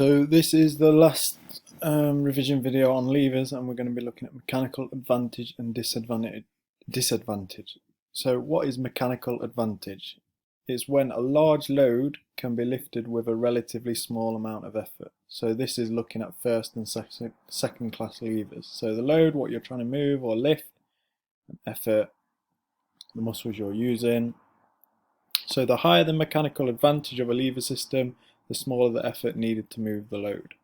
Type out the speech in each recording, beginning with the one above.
So this is the last revision video on levers, and we're going to be looking at mechanical advantage and disadvantage. So what is mechanical advantage? It's when a large load can be lifted with a relatively small amount of effort. So this is looking at first and second class levers. So the load, what you're trying to move or lift, and effort, the muscles you're using. So the higher the mechanical advantage of a lever system, the smaller the effort needed to move the load.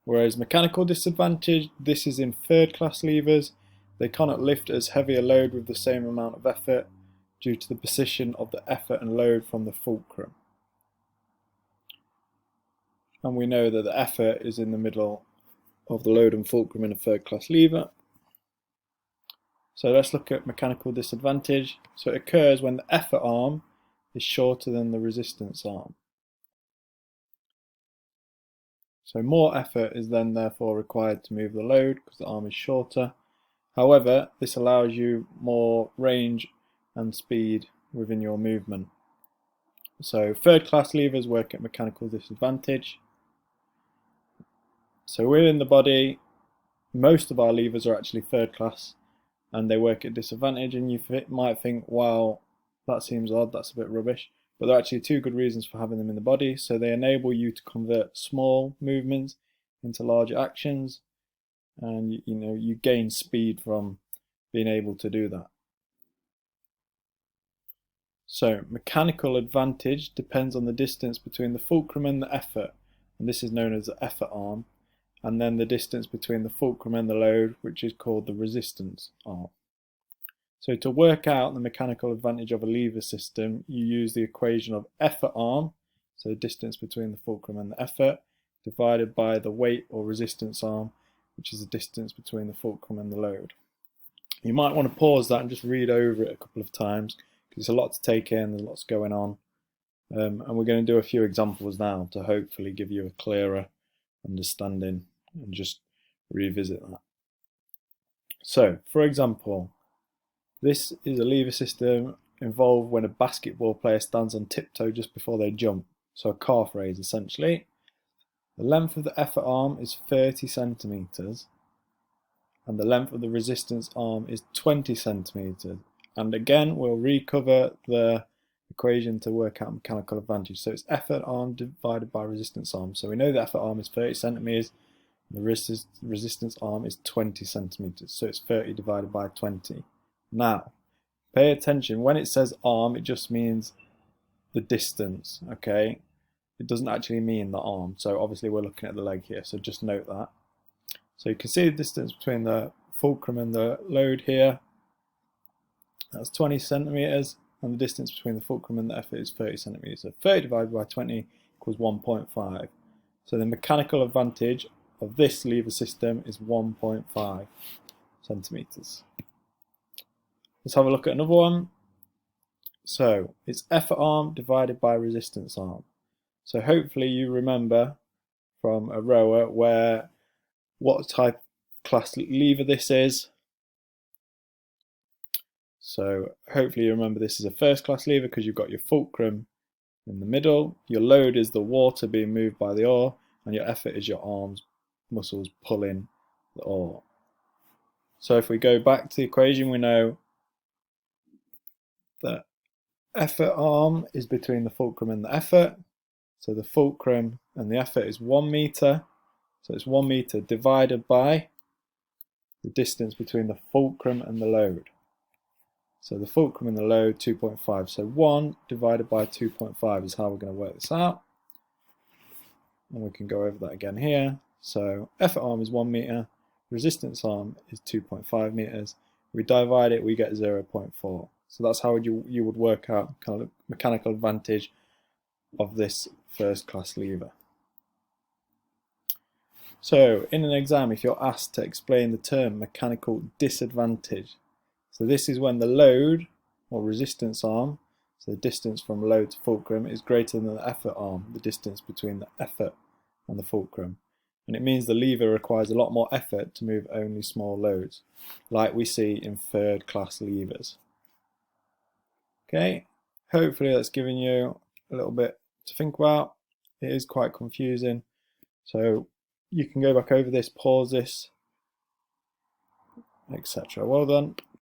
Whereas mechanical disadvantage, this is in third class levers. They cannot lift as heavy a load with the same amount of effort due to the position of the effort and load from the fulcrum. And we know that the effort is in the middle of the load and fulcrum in a third class lever. So let's look at mechanical disadvantage. So it occurs when the effort arm is shorter than the resistance arm. So more effort is then therefore required to move the load because the arm is shorter. However, this allows you more range and speed within your movement. So third class levers work at mechanical disadvantage. So within the body, most of our levers are actually third class and they work at disadvantage, and you might think, wow, that seems odd, that's a bit rubbish. But there are actually two good reasons for having them in the body. So they enable you to convert small movements into larger actions, and you gain speed from being able to do that. So mechanical advantage depends on the distance between the fulcrum and the effort, and this is known as the effort arm, and then the distance between the fulcrum and the load, which is called the resistance arm. So to work out the mechanical advantage of a lever system, you use the equation of effort arm, so the distance between the fulcrum and the effort, divided by the weight or resistance arm, which is the distance between the fulcrum and the load. You might want to pause that and just read over it a couple of times, because it's a lot to take in, there's lots going on. And we're going to do a few examples now to hopefully give you a clearer understanding and just revisit that. So, for example, this is a lever system involved when a basketball player stands on tiptoe just before they jump, so a calf raise essentially. The length of the effort arm is 30 centimeters and the length of the resistance arm is 20 centimeters. And again, we'll recover the equation to work out mechanical advantage. So it's effort arm divided by resistance arm. So we know the effort arm is 30 centimeters, and the resistance arm is 20 centimeters. So it's 30 divided by 20. Now, pay attention, when it says arm, it just means the distance, okay? It doesn't actually mean the arm. So obviously we're looking at the leg here, so just note that. So you can see the distance between the fulcrum and the load here. That's 20 centimeters, and the distance between the fulcrum and the effort is 30 centimeters. So 30 divided by 20 equals 1.5. So the mechanical advantage of this lever system is 1.5 centimeters. Let's have a look at another one. So it's effort arm divided by resistance arm. So hopefully you remember from a rower what type class lever this is. So hopefully you remember this is a first class lever because you've got your fulcrum in the middle, your load is the water being moved by the oar, and your effort is your arms, muscles pulling the oar. So if we go back to the equation, we know the effort arm is between the fulcrum and the effort. So the fulcrum and the effort is 1 meter. So it's 1 meter divided by the distance between the fulcrum and the load. So the fulcrum and the load, 2.5. So 1 divided by 2.5 is how we're going to work this out. And we can go over that again here. So effort arm is 1 meter. Resistance arm is 2.5 meters. We divide it, we get 0.4. So that's how you would work out kind of mechanical advantage of this first class lever. So in an exam, if you're asked to explain the term mechanical disadvantage, so this is when the load or resistance arm, so the distance from load to fulcrum, is greater than the effort arm, the distance between the effort and the fulcrum. And it means the lever requires a lot more effort to move only small loads, like we see in third class levers. Okay, hopefully that's given you a little bit to think about. It is quite confusing, So you can go back over this, pause this, etc. Well done.